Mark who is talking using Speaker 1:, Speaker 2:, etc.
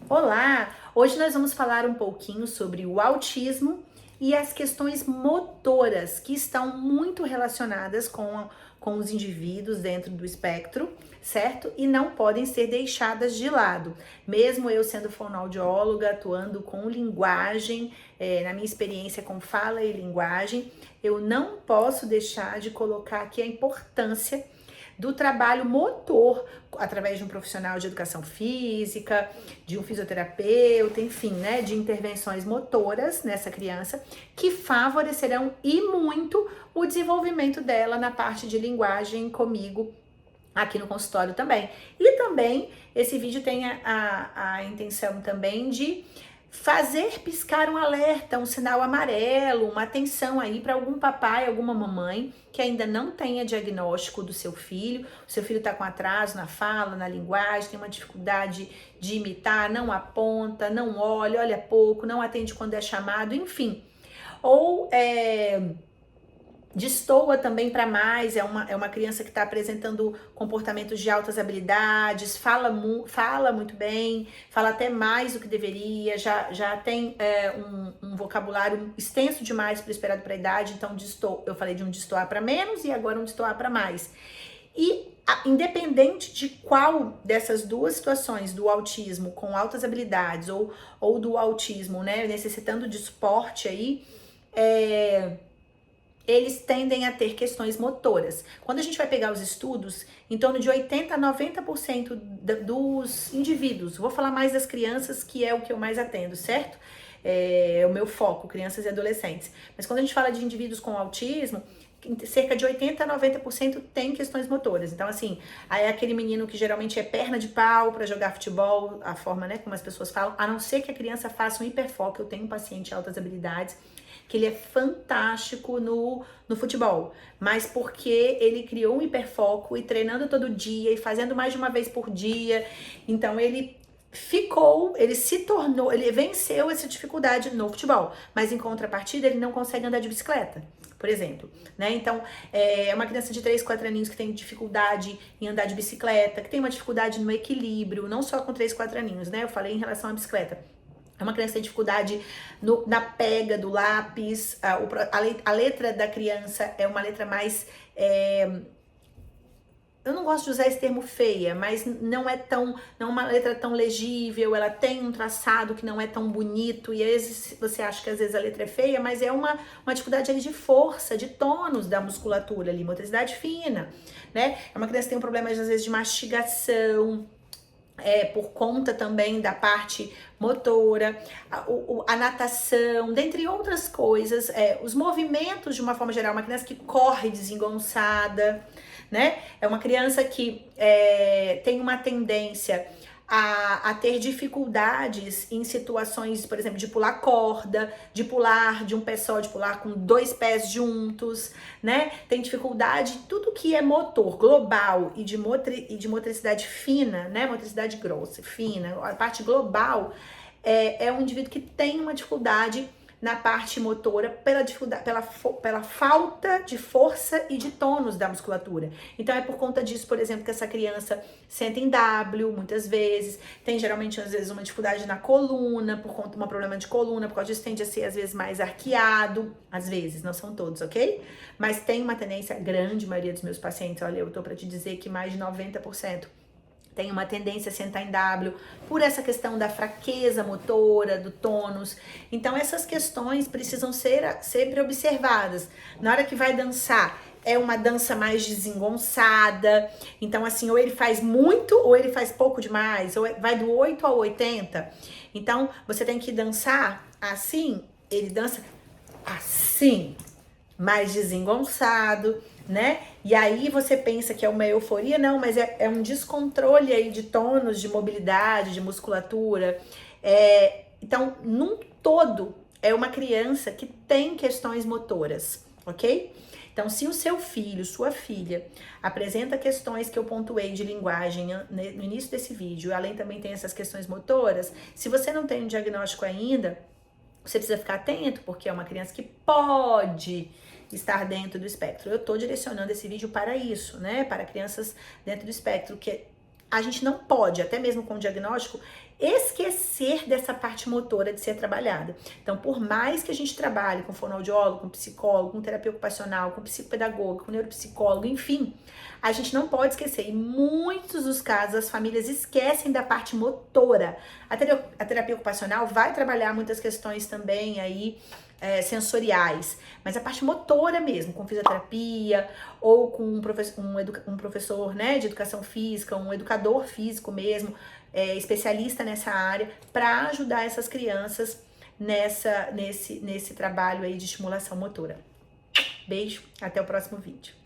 Speaker 1: Olá! Hoje nós vamos falar um pouquinho sobre o autismo e as questões motoras que estão muito relacionadas com os indivíduos dentro do espectro, certo? E não podem ser deixadas de lado. Mesmo eu sendo fonoaudióloga, atuando com linguagem, na minha experiência com fala e linguagem, eu não posso deixar de colocar aqui a importância do trabalho motor, através de um profissional de educação física, de um fisioterapeuta, enfim, né, de intervenções motoras nessa criança, que favorecerão e muito o desenvolvimento dela na parte de linguagem comigo, aqui no consultório também. E também, esse vídeo tem a intenção também de fazer piscar um alerta, um sinal amarelo, uma atenção aí para algum papai, alguma mamãe que ainda não tenha diagnóstico do seu filho. O seu filho está com atraso na fala, na linguagem, tem uma dificuldade de imitar, não aponta, não olha, olha pouco, não atende quando é chamado, enfim. Ou destoa também para mais, é uma criança que está apresentando comportamentos de altas habilidades, fala muito bem, fala até mais do que deveria, já tem um vocabulário extenso demais para o esperado para a idade, então eu falei de um destoar para menos e agora um destoar para mais. E independente de qual dessas duas situações, do autismo com altas habilidades ou do autismo, né, necessitando de suporte aí, eles tendem a ter questões motoras. Quando a gente vai pegar os estudos, em torno de 80 a 90% dos indivíduos, vou falar mais das crianças, que é o que eu mais atendo, certo? É o meu foco, crianças e adolescentes. Mas quando a gente fala de indivíduos com autismo, cerca de 80 a 90% tem questões motoras. Então, assim, aí é aquele menino que geralmente é perna de pau para jogar futebol, a forma, né, como as pessoas falam, a não ser que a criança faça um hiperfoco. Eu tenho um paciente de altas habilidades que ele é fantástico no futebol, mas porque ele criou um hiperfoco e treinando todo dia e fazendo mais de uma vez por dia, então ele se tornou, ele venceu essa dificuldade no futebol, mas em contrapartida ele não consegue andar de bicicleta, por exemplo, né? Então, é uma criança de 3, 4 aninhos que tem dificuldade em andar de bicicleta, que tem uma dificuldade no equilíbrio, não só com 3, 4 aninhos, né? Eu falei em relação à bicicleta. É uma criança que tem dificuldade na pega do lápis, a letra da criança é uma letra mais... eu não gosto de usar esse termo feia, mas não é uma letra tão legível, ela tem um traçado que não é tão bonito, e às vezes você acha que às vezes a letra é feia, mas é uma dificuldade ali de força, de tônus da musculatura ali, motricidade fina, né? É uma criança que tem um problema às vezes de mastigação, por conta também da parte motora, a natação, dentre outras coisas, os movimentos de uma forma geral, uma criança que corre desengonçada, né? É uma criança que tem uma tendência a ter dificuldades em situações, por exemplo, de pular corda, de pular de um pé só, de pular com 2 pés juntos, né? Tem dificuldade, tudo que é motor global e de motricidade fina, né? Motricidade grossa, fina, a parte global é um indivíduo que tem uma dificuldade na parte motora pela falta de força e de tônus da musculatura. Então é por conta disso, por exemplo, que essa criança senta em W muitas vezes, tem geralmente às vezes uma dificuldade na coluna, por conta de um problema de coluna, por causa disso tende a ser às vezes mais arqueado, às vezes, não são todos, ok? Mas tem uma tendência, a grande maioria dos meus pacientes, olha, eu tô pra te dizer que mais de 90% tem uma tendência a sentar em W, por essa questão da fraqueza motora, do tônus. Então, essas questões precisam ser sempre observadas. Na hora que vai dançar, é uma dança mais desengonçada. Então, assim, ou ele faz muito, ou ele faz pouco demais, ou vai do 8 ao 80. Então, você tem que dançar assim, ele dança assim, mais desengonçado, né? E aí você pensa que é uma euforia, não, mas é um descontrole aí de tônus, de mobilidade, de musculatura. Então, num todo, é uma criança que tem questões motoras, ok? Então, se o seu filho, sua filha, apresenta questões que eu pontuei de linguagem no início desse vídeo, além também tem essas questões motoras, se você não tem um diagnóstico ainda, você precisa ficar atento, porque é uma criança que pode estar dentro do espectro. Eu tô direcionando esse vídeo para isso, né? Para crianças dentro do espectro, que a gente não pode, até mesmo com o diagnóstico, esquecer dessa parte motora de ser trabalhada. Então, por mais que a gente trabalhe com fonoaudiólogo, com psicólogo, com terapia ocupacional, com psicopedagoga, com neuropsicólogo, enfim, a gente não pode esquecer. Em muitos dos casos, as famílias esquecem da parte motora. A terapia ocupacional vai trabalhar muitas questões também aí, sensoriais, mas a parte motora mesmo, com fisioterapia ou com um professor, né, de educação física, um educador físico mesmo, especialista nessa área, para ajudar essas crianças nesse trabalho aí de estimulação motora. Beijo, até o próximo vídeo.